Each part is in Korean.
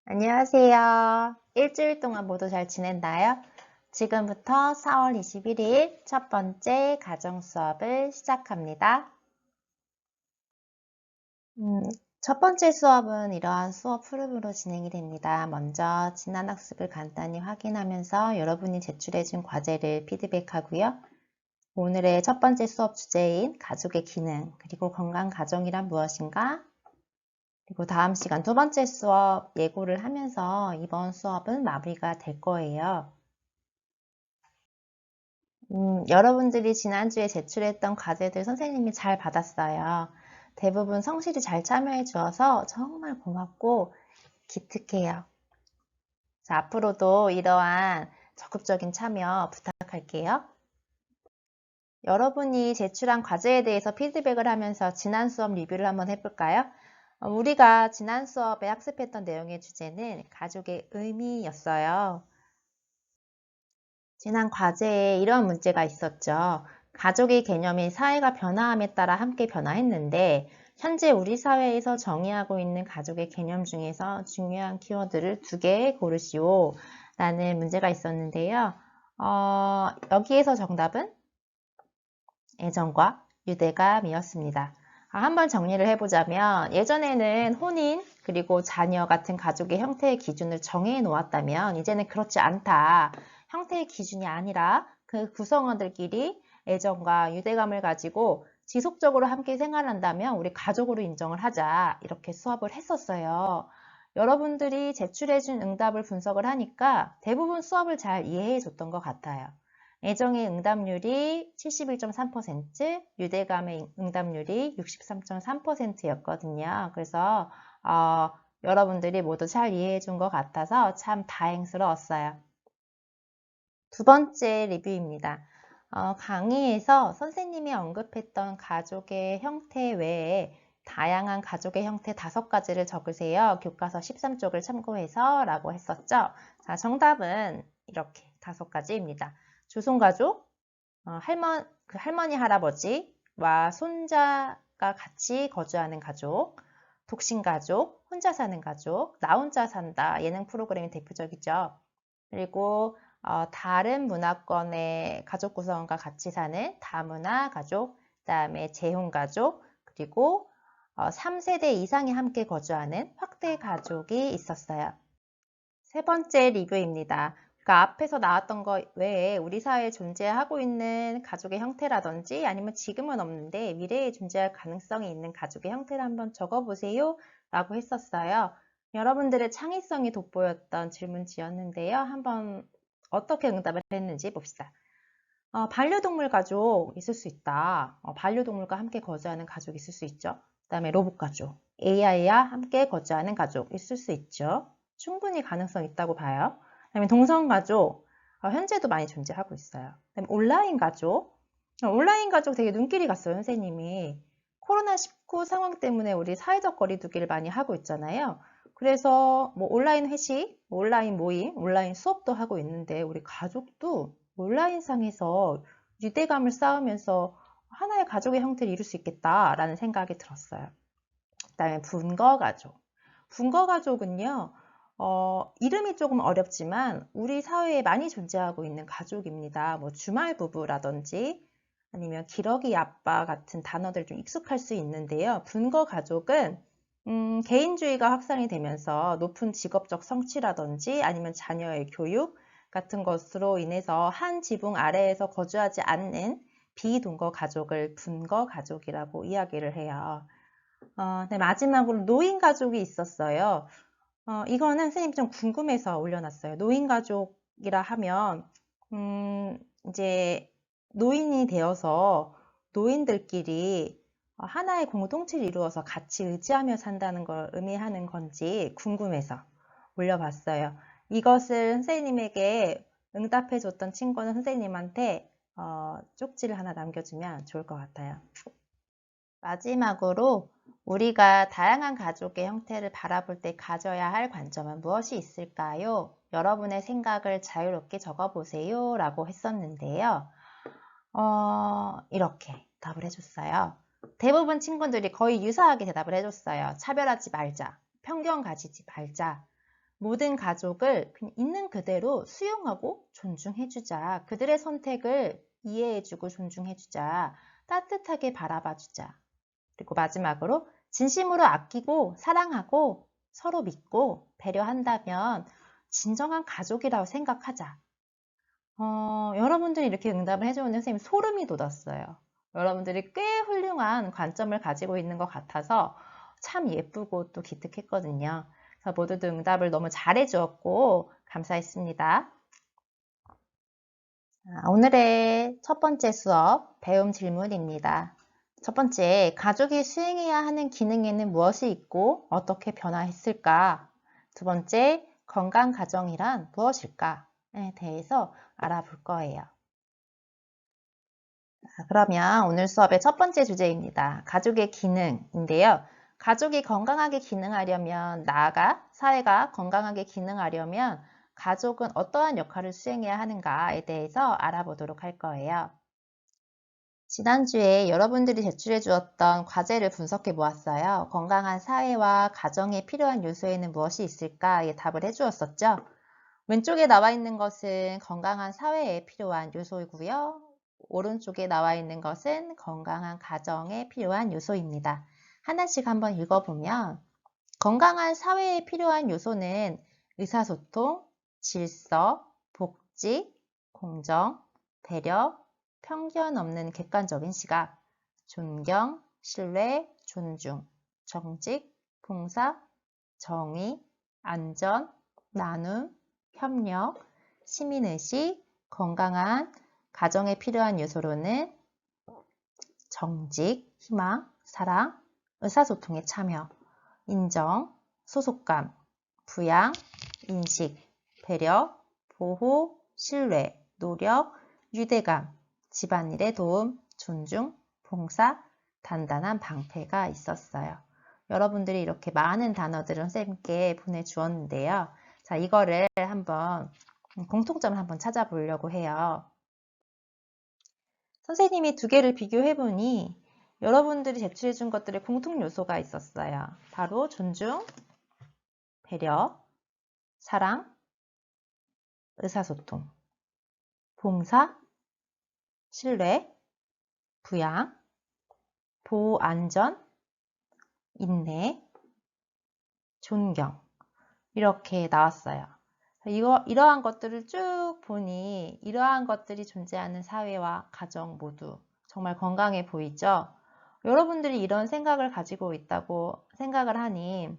안녕하세요. 일주일 동안 모두 잘 지냈나요? 지금부터 4월 21일 첫 번째 가정 수업을 시작합니다. 첫 번째 수업은 이러한 수업 흐름으로 진행이 됩니다. 먼저 지난 학습을 간단히 확인하면서 여러분이 제출해준 과제를 피드백하고요. 오늘의 첫 번째 수업 주제인 가족의 기능, 그리고 건강 가정이란 무엇인가? 그리고 다음 시간 두 번째 수업 예고를 하면서 이번 수업은 마무리가 될 거예요. 여러분들이 지난주에 제출했던 과제들 선생님이 잘 받았어요. 대부분 성실히 잘 참여해 주어서 정말 고맙고 기특해요. 자, 앞으로도 이러한 적극적인 참여 부탁할게요. 여러분이 제출한 과제에 대해서 피드백을 하면서 지난 수업 리뷰를 한번 해볼까요? 우리가 지난 수업에 학습했던 내용의 주제는 가족의 의미였어요. 지난 과제에 이런 문제가 있었죠. 가족의 개념이 사회가 변화함에 따라 함께 변화했는데 현재 우리 사회에서 정의하고 있는 가족의 개념 중에서 중요한 키워드를 2개 고르시오 라는 문제가 있었는데요. 여기에서 정답은 애정과 유대감이었습니다. 한번 정리를 해보자면 예전에는 혼인 그리고 자녀 같은 가족의 형태의 기준을 정해 놓았다면 이제는 그렇지 않다. 형태의 기준이 아니라 그 구성원들끼리 애정과 유대감을 가지고 지속적으로 함께 생활한다면 우리 가족으로 인정을 하자. 이렇게 수업을 했었어요. 여러분들이 제출해준 응답을 분석을 하니까 대부분 수업을 잘 이해해 줬던 것 같아요. 애정의 응답률이 71.3%, 유대감의 응답률이 63.3%였거든요. 그래서 여러분들이 모두 잘 이해해 준 것 같아서 참 다행스러웠어요. 두 번째 리뷰입니다. 강의에서 선생님이 언급했던 가족의 형태 외에 다양한 가족의 형태 5가지를 적으세요. 교과서 13쪽을 참고해서 라고 했었죠. 자, 정답은 이렇게 5가지입니다. 조손가족, 할머니, 할아버지와 손자가 같이 거주하는 가족, 독신가족, 혼자 사는 가족, 나 혼자 산다 예능 프로그램이 대표적이죠. 그리고 다른 문화권의 가족 구성원과 같이 사는 다문화 가족, 그다음에 재혼 가족, 그리고 3세대 이상이 함께 거주하는 확대 가족이 있었어요. 세 번째 리뷰입니다. 그러니까 앞에서 나왔던 것 외에 우리 사회에 존재하고 있는 가족의 형태라든지 아니면 지금은 없는데 미래에 존재할 가능성이 있는 가족의 형태를 한번 적어보세요 라고 했었어요. 여러분들의 창의성이 돋보였던 질문지였는데요. 한번 어떻게 응답을 했는지 봅시다. 반려동물 가족 있을 수 있다. 반려동물과 함께 거주하는 가족 있을 수 있죠. 그 다음에 로봇 가족, AI와 함께 거주하는 가족 있을 수 있죠. 충분히 가능성 있다고 봐요. 그다음에 동성 가족, 현재도 많이 존재하고 있어요. 그다음에 온라인 가족, 온라인 가족 되게 눈길이 갔어요, 선생님이. 코로나19 상황 때문에 우리 사회적 거리두기를 많이 하고 있잖아요. 그래서 뭐 온라인 회식, 온라인 모임, 온라인 수업도 하고 있는데 우리 가족도 온라인상에서 유대감을 쌓으면서 하나의 가족의 형태를 이룰 수 있겠다라는 생각이 들었어요. 그다음에 분거가족. 분거가족은요, 이름이 조금 어렵지만 우리 사회에 많이 존재하고 있는 가족입니다. 뭐 주말 부부라든지 아니면 기러기 아빠 같은 단어들 좀 익숙할 수 있는데요. 분거가족은 개인주의가 확산이 되면서 높은 직업적 성취라든지 아니면 자녀의 교육 같은 것으로 인해서 한 지붕 아래에서 거주하지 않는 비동거 가족을 분거 가족이라고 이야기를 해요. 네, 마지막으로 노인 가족이 있었어요. 이거는 선생님 좀 궁금해서 올려놨어요. 노인 가족이라 하면 이제 노인이 되어서 노인들끼리 하나의 공동체를 이루어서 같이 의지하며 산다는 걸 의미하는 건지 궁금해서 올려봤어요. 이것을 선생님에게 응답해줬던 친구는 선생님한테 쪽지를 하나 남겨주면 좋을 것 같아요. 마지막으로 우리가 다양한 가족의 형태를 바라볼 때 가져야 할 관점은 무엇이 있을까요? 여러분의 생각을 자유롭게 적어보세요 라고 했었는데요. 이렇게 답을 해줬어요. 대부분 친구들이 거의 유사하게 대답을 해줬어요. 차별하지 말자, 편견 가지지 말자, 모든 가족을 그냥 있는 그대로 수용하고 존중해주자. 그들의 선택을 이해해주고 존중해주자. 따뜻하게 바라봐주자. 그리고 마지막으로 진심으로 아끼고 사랑하고 서로 믿고 배려한다면 진정한 가족이라고 생각하자. 여러분들이 이렇게 응답을 해주는데 선생님 소름이 돋았어요. 여러분들이 꽤 훌륭한 관점을 가지고 있는 것 같아서 참 예쁘고 또 기특했거든요. 그래서 모두들 응답을 너무 잘해주었고 감사했습니다. 오늘의 첫 번째 수업 배움 질문입니다. 첫 번째, 가족이 수행해야 하는 기능에는 무엇이 있고 어떻게 변화했을까? 두 번째, 건강 가정이란 무엇일까?에 대해서 알아볼 거예요. 그러면 오늘 수업의 첫 번째 주제입니다. 가족의 기능인데요. 가족이 건강하게 기능하려면, 나아가 사회가 건강하게 기능하려면 가족은 어떠한 역할을 수행해야 하는가에 대해서 알아보도록 할 거예요. 지난주에 여러분들이 제출해 주었던 과제를 분석해 보았어요. 건강한 사회와 가정에 필요한 요소에는 무엇이 있을까에 답을 해 주었었죠. 왼쪽에 나와 있는 것은 건강한 사회에 필요한 요소이고요. 오른쪽에 나와 있는 것은 건강한 가정에 필요한 요소입니다. 하나씩 한번 읽어보면 건강한 사회에 필요한 요소는 의사소통, 질서, 복지, 공정, 배려, 편견 없는 객관적인 시각, 존경, 신뢰, 존중, 정직, 봉사, 정의, 안전, 나눔, 협력, 시민의식, 건강한 가정에 필요한 요소로는 정직, 희망, 사랑, 의사소통에 참여, 인정, 소속감, 부양, 인식, 배려, 보호, 신뢰, 노력, 유대감, 집안일의 도움, 존중, 봉사, 단단한 방패가 있었어요. 여러분들이 이렇게 많은 단어들을 선생님께 보내주었는데요. 자, 이거를 한번 공통점을 한번 찾아보려고 해요. 선생님이 두 개를 비교해보니 여러분들이 제출해준 것들의 공통 요소가 있었어요. 바로 존중, 배려, 사랑, 의사소통, 봉사, 신뢰, 부양, 보호 안전, 인내, 존경 이렇게 나왔어요. 이러한 것들을 쭉 보니 이러한 것들이 존재하는 사회와 가정 모두 정말 건강해 보이죠? 여러분들이 이런 생각을 가지고 있다고 생각을 하니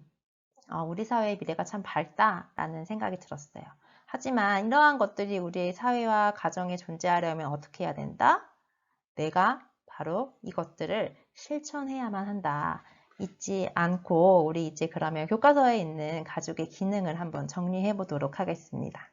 우리 사회의 미래가 참 밝다라는 생각이 들었어요. 하지만 이러한 것들이 우리의 사회와 가정에 존재하려면 어떻게 해야 된다? 내가 바로 이것들을 실천해야만 한다. 잊지 않고 우리 이제 그러면 교과서에 있는 가족의 기능을 한번 정리해 보도록 하겠습니다.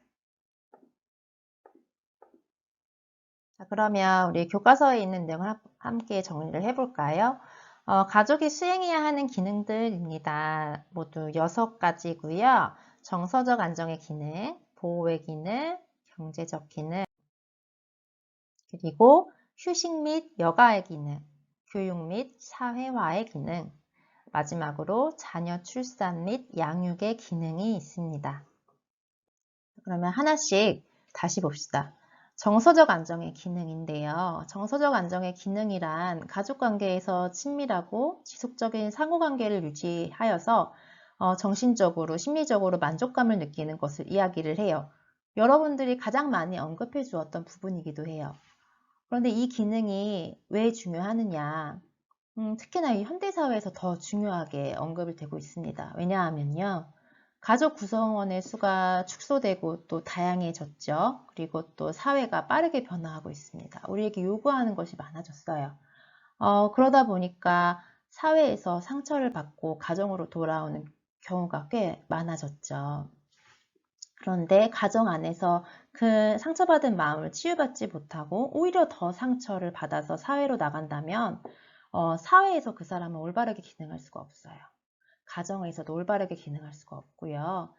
자, 그러면 우리 교과서에 있는 내용을 함께 정리를 해볼까요? 가족이 수행해야 하는 기능들입니다. 모두 6가지고요. 정서적 안정의 기능, 보호의 기능, 경제적 기능, 그리고 휴식 및 여가의 기능, 교육 및 사회화의 기능, 마지막으로 자녀 출산 및 양육의 기능이 있습니다. 그러면 하나씩 다시 봅시다. 정서적 안정의 기능인데요. 정서적 안정의 기능이란 가족관계에서 친밀하고 지속적인 상호관계를 유지하여서 정신적으로, 심리적으로 만족감을 느끼는 것을 이야기를 해요. 여러분들이 가장 많이 언급해 주었던 부분이기도 해요. 그런데 이 기능이 왜 중요하느냐? 특히나 이 현대사회에서 더 중요하게 언급이 되고 있습니다. 왜냐하면요. 가족 구성원의 수가 축소되고 또 다양해졌죠. 그리고 또 사회가 빠르게 변화하고 있습니다. 우리에게 요구하는 것이 많아졌어요. 그러다 보니까 사회에서 상처를 받고 가정으로 돌아오는 경우가 꽤 많아졌죠. 그런데 가정 안에서 그 상처받은 마음을 치유받지 못하고 오히려 더 상처를 받아서 사회로 나간다면 사회에서 그 사람은 올바르게 기능할 수가 없어요. 가정에서도 올바르게 기능할 수가 없고요.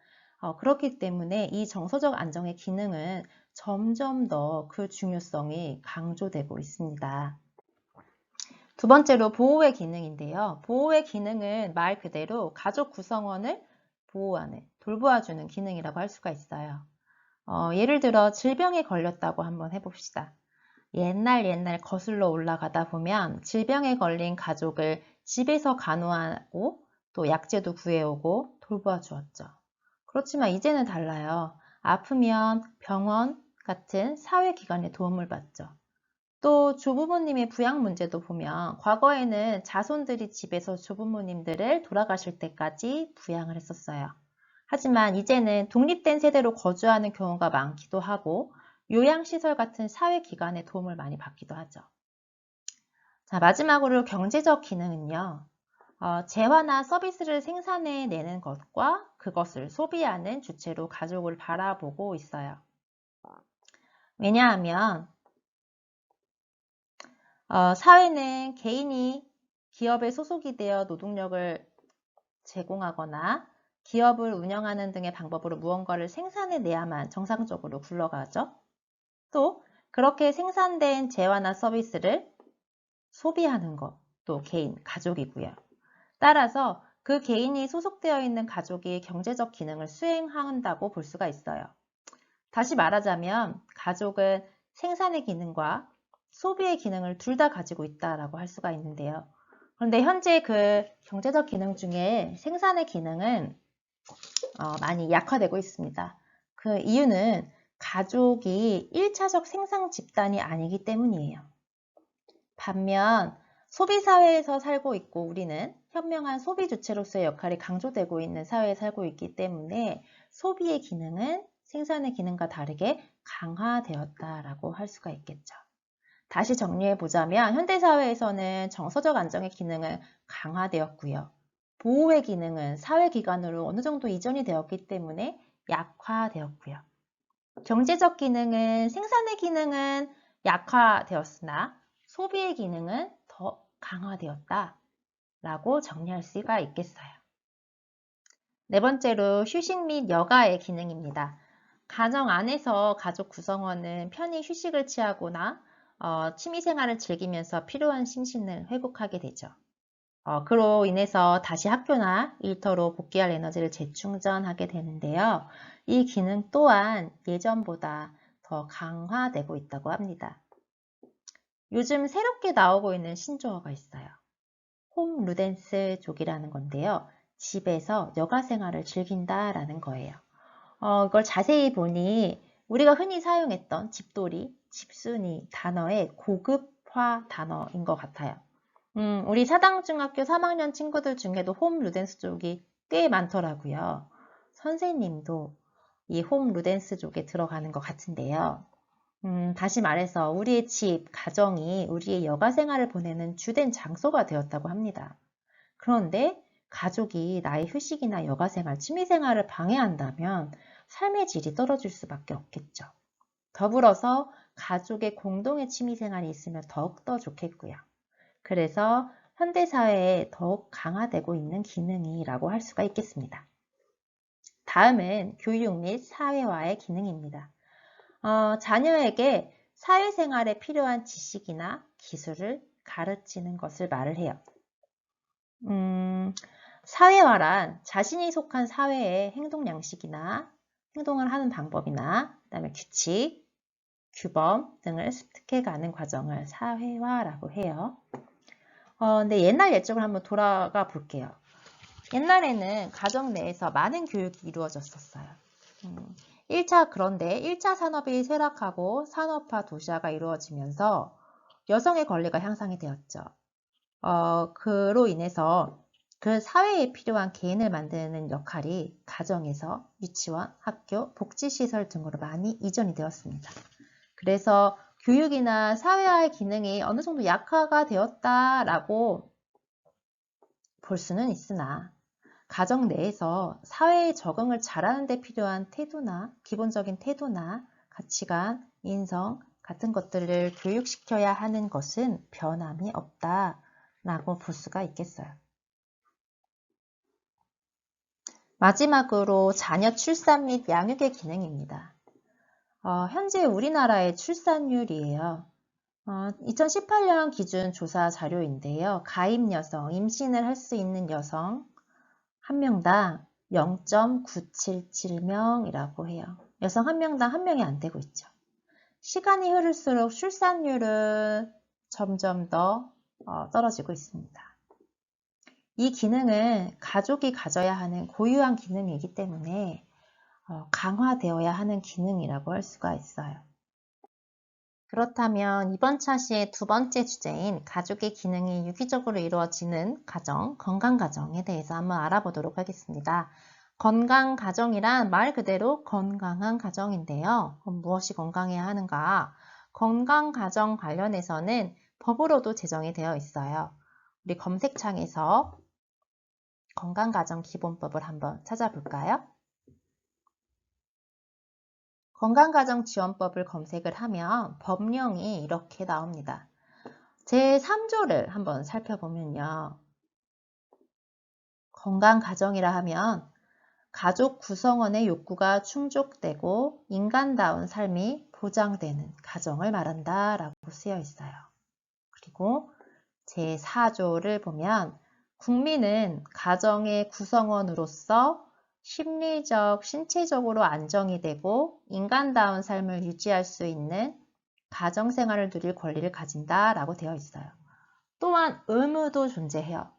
그렇기 때문에 이 정서적 안정의 기능은 점점 더 그 중요성이 강조되고 있습니다. 두 번째로 보호의 기능인데요. 보호의 기능은 말 그대로 가족 구성원을 보호하는, 돌보아주는 기능이라고 할 수가 있어요. 예를 들어 질병에 걸렸다고 한번 해봅시다. 옛날 거슬러 올라가다 보면 질병에 걸린 가족을 집에서 간호하고 또 약재도 구해오고 돌보아 주었죠. 그렇지만 이제는 달라요. 아프면 병원 같은 사회기관의 도움을 받죠. 또 조부모님의 부양 문제도 보면 과거에는 자손들이 집에서 조부모님들을 돌아가실 때까지 부양을 했었어요. 하지만 이제는 독립된 세대로 거주하는 경우가 많기도 하고 요양시설 같은 사회기관의 도움을 많이 받기도 하죠. 자, 마지막으로 경제적 기능은요. 재화나 서비스를 생산해내는 것과 그것을 소비하는 주체로 가족을 바라보고 있어요. 왜냐하면 사회는 개인이 기업에 소속이 되어 노동력을 제공하거나 기업을 운영하는 등의 방법으로 무언가를 생산해내야만 정상적으로 굴러가죠. 또 그렇게 생산된 재화나 서비스를 소비하는 것도 개인, 가족이고요. 따라서 그 개인이 소속되어 있는 가족이 경제적 기능을 수행한다고 볼 수가 있어요. 다시 말하자면 가족은 생산의 기능과 소비의 기능을 둘 다 가지고 있다라고 할 수가 있는데요. 그런데 현재 그 경제적 기능 중에 생산의 기능은 많이 약화되고 있습니다. 그 이유는 가족이 1차적 생산 집단이 아니기 때문이에요. 반면 소비사회에서 살고 있고 우리는 현명한 소비 주체로서의 역할이 강조되고 있는 사회에 살고 있기 때문에 소비의 기능은 생산의 기능과 다르게 강화되었다라고 할 수가 있겠죠. 다시 정리해 보자면 현대사회에서는 정서적 안정의 기능은 강화되었고요. 보호의 기능은 사회기관으로 어느 정도 이전이 되었기 때문에 약화되었고요. 경제적 기능은 생산의 기능은 약화되었으나 소비의 기능은 더 강화되었다라고 정리할 수가 있겠어요. 네 번째로 휴식 및 여가의 기능입니다. 가정 안에서 가족 구성원은 편히 휴식을 취하거나 취미생활을 즐기면서 필요한 심신을 회복하게 되죠. 그로 인해서 다시 학교나 일터로 복귀할 에너지를 재충전하게 되는데요. 이 기능 또한 예전보다 더 강화되고 있다고 합니다. 요즘 새롭게 나오고 있는 신조어가 있어요. 홈 루덴스족이라는 건데요. 집에서 여가 생활을 즐긴다라는 거예요. 이걸 자세히 보니 우리가 흔히 사용했던 집돌이, 집순이 단어의 고급화 단어인 것 같아요. 우리 사당중학교 3학년 친구들 중에도 홈 루덴스족이 꽤 많더라고요. 선생님도 이 홈 루덴스족에 들어가는 것 같은데요. 다시 말해서 우리의 집, 가정이 우리의 여가 생활을 보내는 주된 장소가 되었다고 합니다. 그런데 가족이 나의 휴식이나 여가 생활, 취미 생활을 방해한다면 삶의 질이 떨어질 수밖에 없겠죠. 더불어서 가족의 공동의 취미 생활이 있으면 더욱더 좋겠고요. 그래서 현대사회에 더욱 강화되고 있는 기능이라고 할 수가 있겠습니다. 다음은 교육 및 사회화의 기능입니다. 자녀에게 사회생활에 필요한 지식이나 기술을 가르치는 것을 말을 해요. 사회화란 자신이 속한 사회의 행동 양식이나 행동을 하는 방법이나 그다음에 규칙, 규범 등을 습득해가는 과정을 사회화라고 해요. 근데 옛날 옛적으로 한번 돌아가 볼게요. 옛날에는 가정 내에서 많은 교육이 이루어졌었어요. 그런데 1차 산업이 쇠락하고 산업화 도시화가 이루어지면서 여성의 권리가 향상이 되었죠. 그로 인해서 그 사회에 필요한 개인을 만드는 역할이 가정에서 유치원, 학교, 복지시설 등으로 많이 이전이 되었습니다. 그래서 교육이나 사회화의 기능이 어느 정도 약화가 되었다라고 볼 수는 있으나 가정 내에서 사회에 적응을 잘하는 데 필요한 태도나 기본적인 태도나 가치관, 인성 같은 것들을 교육시켜야 하는 것은 변함이 없다라고 볼 수가 있겠어요. 마지막으로 자녀 출산 및 양육의 기능입니다. 현재 우리나라의 출산율이에요. 2018년 기준 조사 자료인데요. 가임 여성, 임신을 할 수 있는 여성 한 명당 0.977명이라고 해요. 여성 한 명당 한 명이 안 되고 있죠. 시간이 흐를수록 출산율은 점점 더 떨어지고 있습니다. 이 기능은 가족이 가져야 하는 고유한 기능이기 때문에 강화되어야 하는 기능이라고 할 수가 있어요. 그렇다면 이번 차시의 두 번째 주제인 가족의 기능이 유기적으로 이루어지는 가정, 건강가정에 대해서 한번 알아보도록 하겠습니다. 건강가정이란 말 그대로 건강한 가정인데요. 그럼 무엇이 건강해야 하는가? 건강가정 관련해서는 법으로도 제정이 되어 있어요. 우리 검색창에서 건강가정기본법을 한번 찾아볼까요? 건강가정지원법을 검색을 하면 법령이 이렇게 나옵니다. 제3조를 한번 살펴보면요. 건강가정이라 하면 가족 구성원의 욕구가 충족되고 인간다운 삶이 보장되는 가정을 말한다 라고 쓰여 있어요. 그리고 제4조를 보면 국민은 가정의 구성원으로서 심리적, 신체적으로 안정이 되고 인간다운 삶을 유지할 수 있는 가정생활을 누릴 권리를 가진다 라고 되어 있어요. 또한 의무도 존재해요.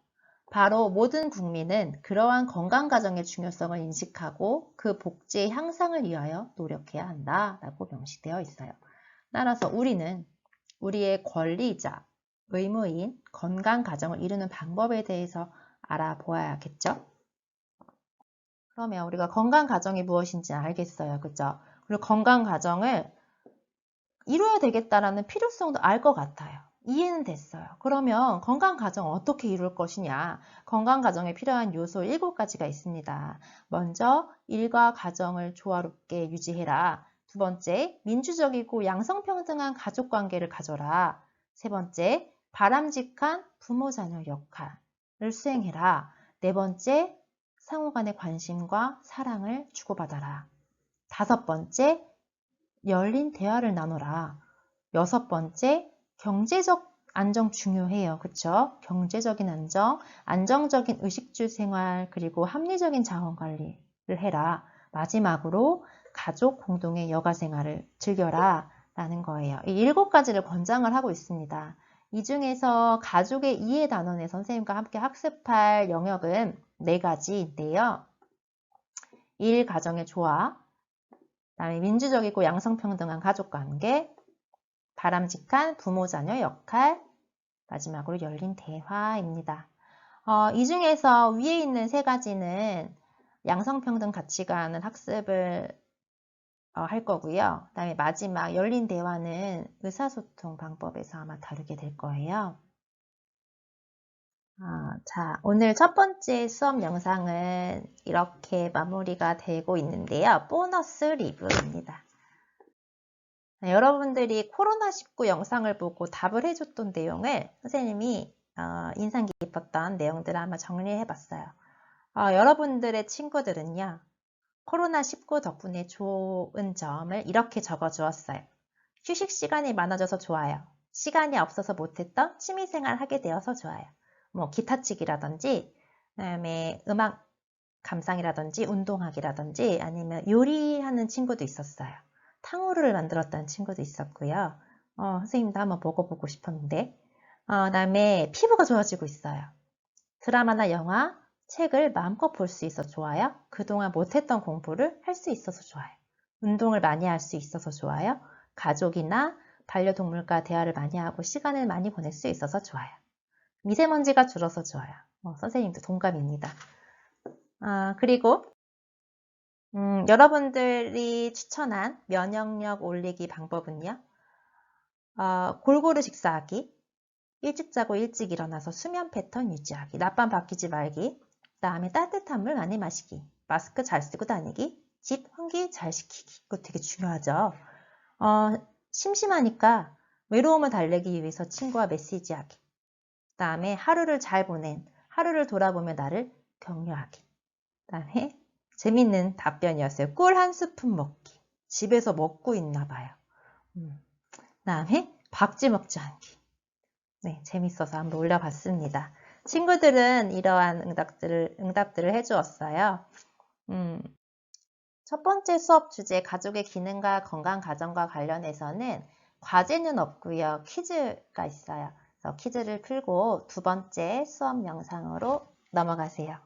바로 모든 국민은 그러한 건강가정의 중요성을 인식하고 그 복지의 향상을 위하여 노력해야 한다 라고 명시되어 있어요. 따라서 우리는 우리의 권리이자 의무인 건강가정을 이루는 방법에 대해서 알아보아야겠죠? 그러면 우리가 건강가정이 무엇인지 알겠어요. 그죠? 그리고 건강가정을 이루어야 되겠다라는 필요성도 알 것 같아요. 이해는 됐어요. 그러면 건강가정을 어떻게 이룰 것이냐? 건강가정에 필요한 요소 7가지가 있습니다. 먼저 일과 가정을 조화롭게 유지해라. 두 번째, 민주적이고 양성평등한 가족관계를 가져라. 세 번째, 바람직한 부모자녀 역할을 수행해라. 네 번째, 상호간의 관심과 사랑을 주고받아라. 다섯 번째, 열린 대화를 나눠라. 여섯 번째, 경제적 안정 중요해요. 그쵸? 경제적인 안정, 안정적인 의식주 생활, 그리고 합리적인 자원 관리를 해라. 마지막으로 가족 공동의 여가 생활을 즐겨라 라는 거예요. 이 7가지를 권장을 하고 있습니다. 이 중에서 가족의 이해 단원의 선생님과 함께 학습할 영역은 4가지인데요. 1. 가정의 조화, 그다음에 민주적이고 양성평등한 가족관계, 바람직한 부모자녀 역할, 마지막으로 열린 대화입니다. 이 중에서 위에 있는 3가지는 양성평등 가치관을 학습을 할 거고요. 그다음에 마지막 열린 대화는 의사소통 방법에서 아마 다루게 될 거예요. 자, 오늘 첫 번째 수업 영상은 이렇게 마무리가 되고 있는데요. 보너스 리뷰입니다. 여러분들이 코로나19 영상을 보고 답을 해줬던 내용을 선생님이 인상 깊었던 내용들을 한번 정리해 봤어요. 여러분들의 친구들은요, 코로나19 덕분에 좋은 점을 이렇게 적어 주었어요. 휴식 시간이 많아져서 좋아요. 시간이 없어서 못했던 취미생활 하게 되어서 좋아요. 뭐 기타 치기라든지, 그다음에 음악 감상이라든지, 운동하기라든지, 아니면 요리하는 친구도 있었어요. 탕후루를 만들었다는 친구도 있었고요. 선생님도 한번 먹어보고 싶었는데, 그다음에 피부가 좋아지고 있어요. 드라마나 영화, 책을 마음껏 볼 수 있어서 좋아요. 그동안 못했던 공부를 할 수 있어서 좋아요. 운동을 많이 할 수 있어서 좋아요. 가족이나 반려동물과 대화를 많이 하고 시간을 많이 보낼 수 있어서 좋아요. 미세먼지가 줄어서 좋아요. 선생님도 동감입니다. 그리고 여러분들이 추천한 면역력 올리기 방법은요. 골고루 식사하기, 일찍 자고 일찍 일어나서 수면 패턴 유지하기, 낮밤 바뀌지 말기, 그 다음에 따뜻한 물 많이 마시기, 마스크 잘 쓰고 다니기, 집 환기 잘 시키기. 이거 되게 중요하죠. 심심하니까 외로움을 달래기 위해서 친구와 메시지하기, 그 다음에 하루를 잘 보낸, 하루를 돌아보며 나를 격려하기, 그 다음에 재밌는 답변이었어요. 꿀 한 스푼 먹기. 집에서 먹고 있나 봐요. 그 다음에 박쥐 먹지 않기. 네, 재밌어서 한번 올려봤습니다. 친구들은 이러한 응답들을 해주었어요. 음, 첫 번째 수업 주제 가족의 기능과 건강 가정과 관련해서는 과제는 없고요. 퀴즈가 있어요. 그래서 퀴즈를 풀고 두 번째 수업 영상으로 넘어가세요.